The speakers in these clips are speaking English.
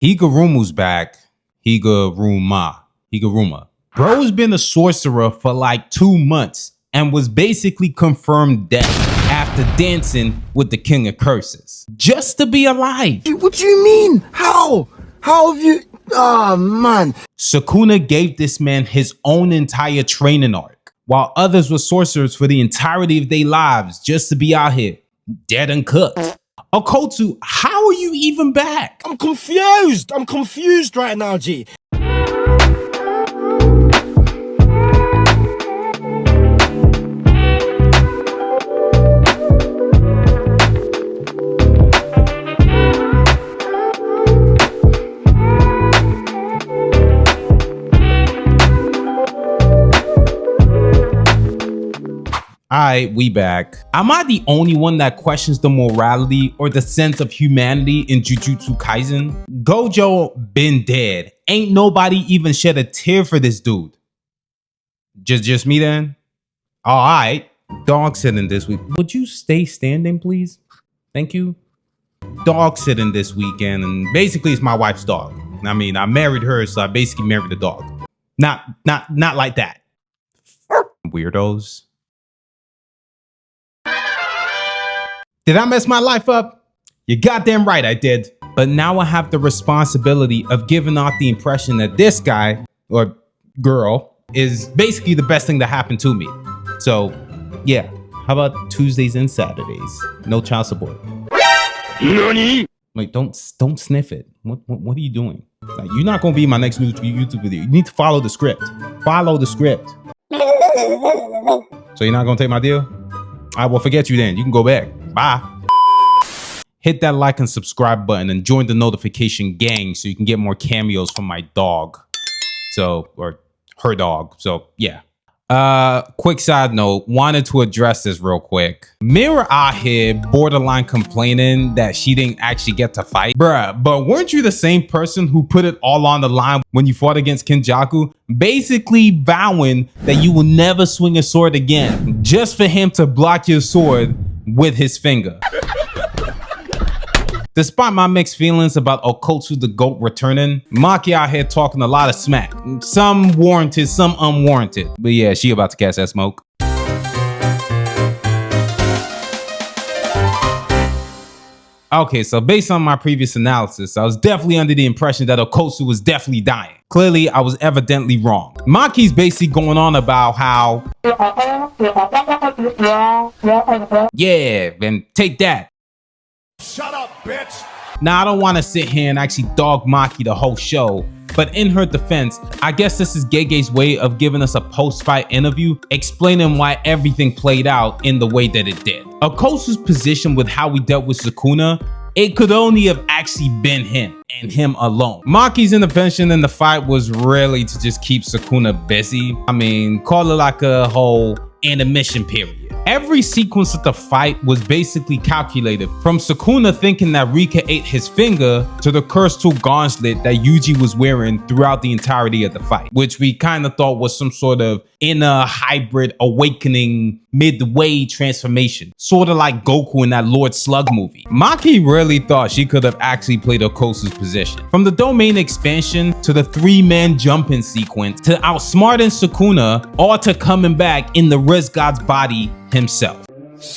Higurumu's back. Higuruma. Bro's been a sorcerer for like 2 months and was basically confirmed dead after dancing with the King of Curses. Just to be alive. What do you mean? How? How have you... Oh, man. Sukuna gave this man his own entire training arc, while others were sorcerers for the entirety of their lives just to be out here, dead and cooked. Okotsu, how are you even back? I'm confused. I'm confused right now, G. Alright, we back. Am I the only one that questions the morality or the sense of humanity in Jujutsu Kaisen? Gojo been dead. Ain't nobody even shed a tear for this dude. Just me then? Alright. Dog sitting this week. Would you stay standing, please? Thank you. Dog sitting this weekend, and basically it's my wife's dog. I mean, I married her, so I basically married the dog. Not like that. Weirdos. Did I mess my life up? You're goddamn right I did. But now I have the responsibility of giving out the impression that this guy, or girl, is basically the best thing that happened to me. So, yeah. How about Tuesdays and Saturdays? No child support. NANI? Like, don't sniff it. What are you doing? Like, you're not gonna be my next new YouTube video. You need to follow the script. Follow the script. So you're not gonna take my deal? I will forget you then. You can go back. Bye. Hit that like and subscribe button and join the notification gang so you can get more cameos from my dog. Or her dog. So yeah. Quick side note, wanted to address this real quick. Mirror out here borderline complaining that she didn't actually get to fight. Bruh, but weren't you the same person who put it all on the line when you fought against Kenjaku? Basically vowing that you will never swing a sword again just for him to block your sword with his finger. Despite my mixed feelings about Okotsu the GOAT returning, Maki out here talking a lot of smack. Some warranted, some unwarranted. But yeah, she about to cast that smoke. Okay, so based on my previous analysis, I was definitely under the impression that Okotsu was definitely dying. Clearly, I was evidently wrong. Maki's basically going on about how... Yeah, and take that. Shut up, bitch! Now, I don't want to sit here and actually dog Maki the whole show, but in her defense, I guess this is Gege's way of giving us a post-fight interview explaining why everything played out in the way that it did. Okotsu's position with how we dealt with Sukuna, it could only have actually been him and him alone. Maki's intervention in the fight was really to just keep Sukuna busy. I mean, call it like a whole intermission period. Every sequence of the fight was basically calculated, from Sukuna thinking that Rika ate his finger to the cursed gauntlet that Yuji was wearing throughout the entirety of the fight, which we kind of thought was some sort of inner hybrid awakening midway transformation, sort of like Goku in that Lord Slug movie. Maki really thought she could have actually played Okotsu's position. From the domain expansion to the 3-man jumping sequence to outsmarting Sukuna, all to coming back in the Riz God's body himself.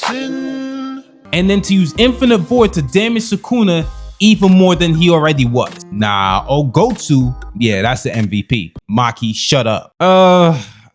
And then to use Infinite Void to damage Sukuna even more than he already was. Nah, Okotsu, yeah, that's the MVP. Maki, shut up.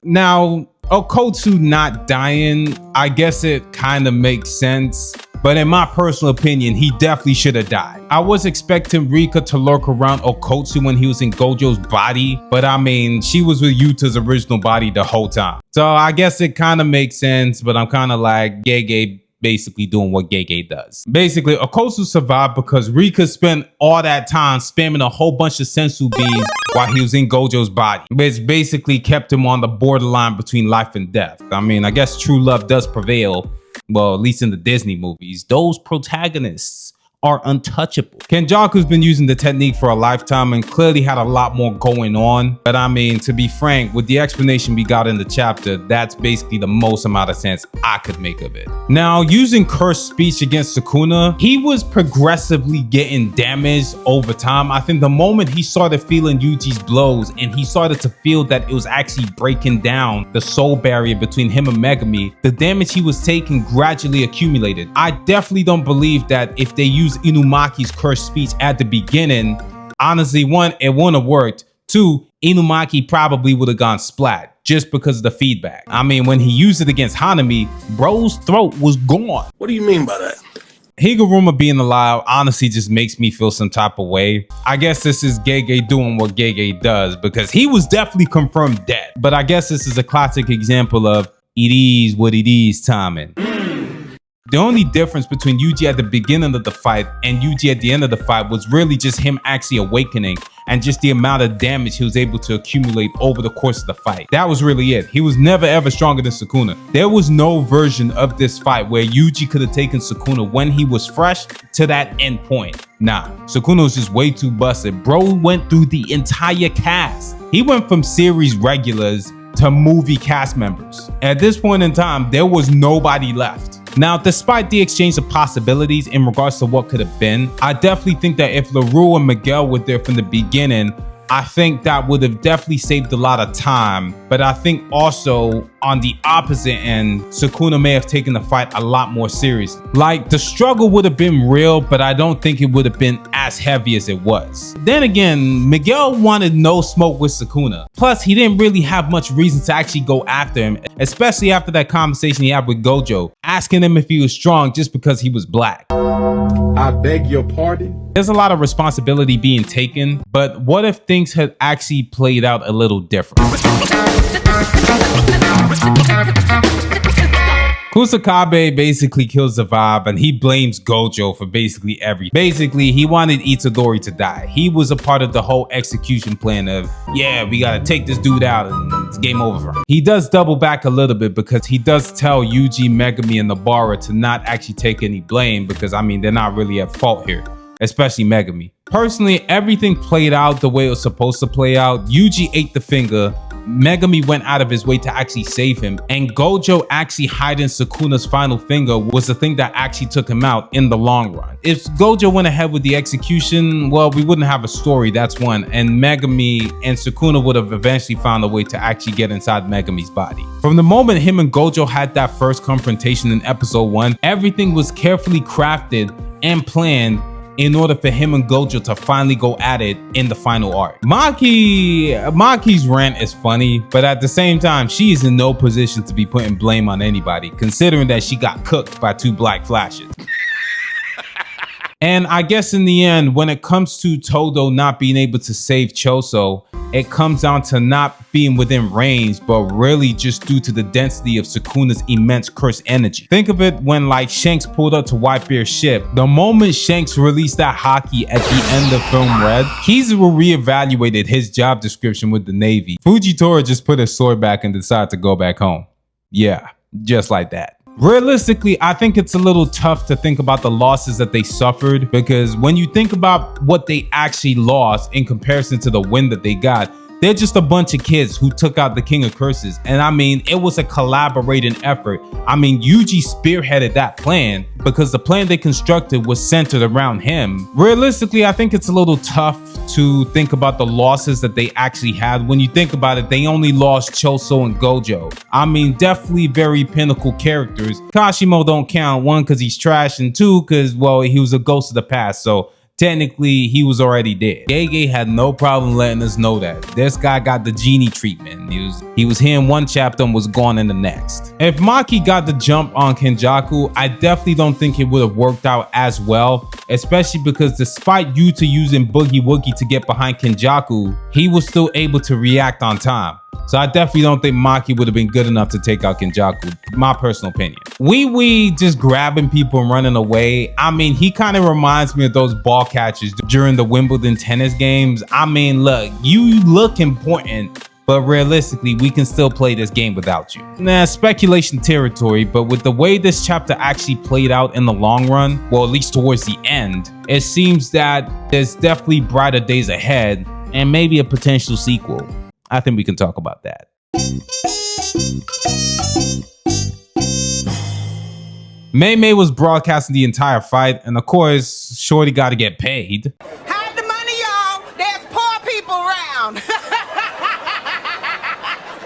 Now, Okotsu not dying, I guess it kind of makes sense. But in my personal opinion, he definitely should have died. I was expecting Rika to lurk around Okotsu when he was in Gojo's body, but I mean, she was with Yuta's original body the whole time. So I guess it kind of makes sense, but I'm kind of like Gege basically doing what Gege does. Basically, Okotsu survived because Rika spent all that time spamming a whole bunch of sensu beans while he was in Gojo's body, which basically kept him on the borderline between life and death. I mean, I guess true love does prevail. Well, at least in the Disney movies, those protagonists are untouchable. Kenjaku's been using the technique for a lifetime and clearly had a lot more going on. But I mean, to be frank, with the explanation we got in the chapter, that's basically the most amount of sense I could make of it. Now, using cursed speech against Sukuna, he was progressively getting damaged over time. I think the moment he started feeling Yuji's blows and he started to feel that it was actually breaking down the soul barrier between him and Megami, the damage he was taking gradually accumulated. I definitely don't believe that if they use Inumaki's cursed speech at the beginning, honestly, one, it wouldn't have worked. Two, Inumaki probably would have gone splat just because of the feedback. I mean, when he used it against Hanami, bro's throat was gone. What do you mean by that? Higuruma being alive honestly just makes me feel some type of way. I guess this is Gege doing what Gege does because he was definitely confirmed dead. But I guess this is a classic example of it is what it is timing. The only difference between Yuji at the beginning of the fight and Yuji at the end of the fight was really just him actually awakening and just the amount of damage he was able to accumulate over the course of the fight. That was really it. He was never ever stronger than Sukuna. There was no version of this fight where Yuji could have taken Sukuna when he was fresh to that end point. Nah, Sukuna was just way too busted. Bro went through the entire cast. He went from series regulars to movie cast members. At this point in time, there was nobody left. Now, despite the exchange of possibilities in regards to what could have been, I definitely think that if LaRue and Miguel were there from the beginning, I think that would have definitely saved a lot of time. But I think also on the opposite end, Sukuna may have taken the fight a lot more seriously. Like, the struggle would have been real, but I don't think it would have been as heavy as it was. Then again, Miguel wanted no smoke with Sukuna. Plus, he didn't really have much reason to actually go after him, especially after that conversation he had with Gojo, asking him if he was strong just because he was black. I beg your pardon? There's a lot of responsibility being taken, but what if things had actually played out a little different? Kusakabe basically kills the vibe and he blames Gojo for basically everything. Basically, he wanted Itadori to die. He was a part of the whole execution plan of, yeah, we gotta take this dude out and it's game over for him. He does double back a little bit because he does tell Yuji, Megami, and Nobara to not actually take any blame because, I mean, they're not really at fault here, especially Megami. Personally, everything played out the way it was supposed to play out. Yuji ate the finger. Megami went out of his way to actually save him, and Gojo actually hiding Sukuna's final finger was the thing that actually took him out in the long run. If Gojo went ahead with the execution, well, we wouldn't have a story, that's one, and Megami and Sukuna would have eventually found a way to actually get inside Megami's body. From the moment him and Gojo had that first confrontation in episode 1, everything was carefully crafted and planned in order for him and Gojo to finally go at it in the final arc. Maki's rant is funny, but at the same time, she is in no position to be putting blame on anybody, considering that she got cooked by 2 black flashes. And I guess in the end, when it comes to Todo not being able to save Choso, it comes down to not being within range, but really just due to the density of Sukuna's immense cursed energy. Think of it when like Shanks pulled up to Whitebeard's ship. The moment Shanks released that hockey at the end of film Red, Kizaru reevaluated his job description with the Navy. Fujitora just put his sword back and decided to go back home. Yeah, just like that. Realistically, I think it's a little tough to think about the losses that they suffered, because when you think about what they actually lost in comparison to the win that they got, they're just a bunch of kids who took out the King of Curses. And I mean, it was a collaborating effort. I mean, Yuji spearheaded that plan because the plan they constructed was centered around him. Realistically, I think it's a little tough to think about the losses that they actually had. When you think about it, they only lost Choso and Gojo. I mean, definitely very pinnacle characters. Kashimo don't count, 1, because he's trash, and 2, because, well, he was a ghost of the past. So technically, he was already dead. Gege had no problem letting us know that. This guy got the genie treatment. He was here in one chapter and was gone in the next. If Maki got the jump on Kenjaku, I definitely don't think it would have worked out as well, especially because despite Yuta using Boogie Woogie to get behind Kenjaku, he was still able to react on time. So I definitely don't think Maki would have been good enough to take out Kenjaku, my personal opinion. Wee just grabbing people and running away. I mean, he kind of reminds me of those ball catchers during the Wimbledon tennis games. I mean, look, you look important, but realistically, we can still play this game without you. Nah, speculation territory, but with the way this chapter actually played out in the long run, well, at least towards the end, it seems that there's definitely brighter days ahead and maybe a potential sequel. I think we can talk about that. Mei was broadcasting the entire fight, and of course, Shorty got to get paid. Hide the money, y'all. There's poor people around.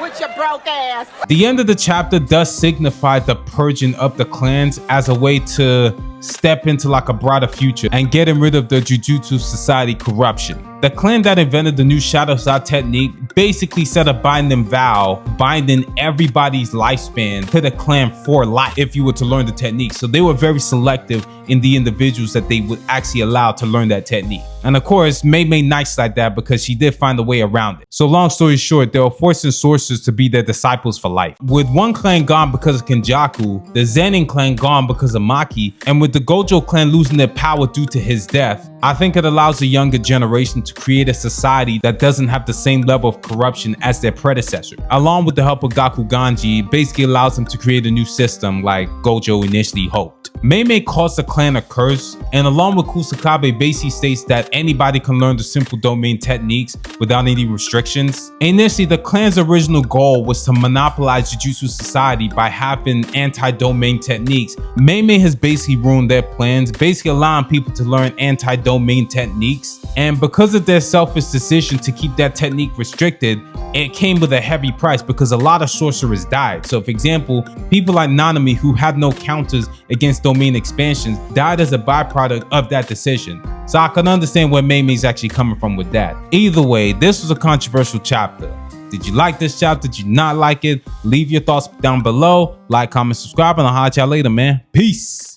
With your broke ass. The end of the chapter does signify the purging of the clans as a way to step into like a brighter future and getting rid of the Jujutsu Society corruption. The clan that invented the new Shadow Side technique basically set a binding vow, binding everybody's lifespan to the clan for life if you were to learn the technique. So they were very selective in the individuals that they would actually allow to learn that technique. And of course, Mei nice like that because she did find a way around it. So long story short, they were forcing sorcerers to be their disciples for life. With one clan gone because of Kenjaku, the Zenin clan gone because of Maki, and with the Gojo clan losing their power due to his death, I think it allows the younger generation to create a society that doesn't have the same level of corruption as their predecessor. Along with the help of Gakuganji, it basically allows them to create a new system like Gojo initially hoped. Mei calls the clan a curse, and along with Kusakabe basically states that anybody can learn the simple domain techniques without any restrictions. Initially, the clan's original goal was to monopolize Jujutsu Society by having anti-domain techniques. Mei has basically ruined their plans, basically allowing people to learn anti-domain techniques. And because of their selfish decision to keep that technique restricted, it came with a heavy price because a lot of sorcerers died. So for example, people like Nanami, who have no counters against domain expansions, died as a byproduct of that decision. So I can understand where Mei's actually coming from with that. Either way, this was a controversial chapter. Did you like this chapter? Did you not like it? Leave your thoughts down below. Like, comment, subscribe, and I'll holler at y'all later, man. Peace.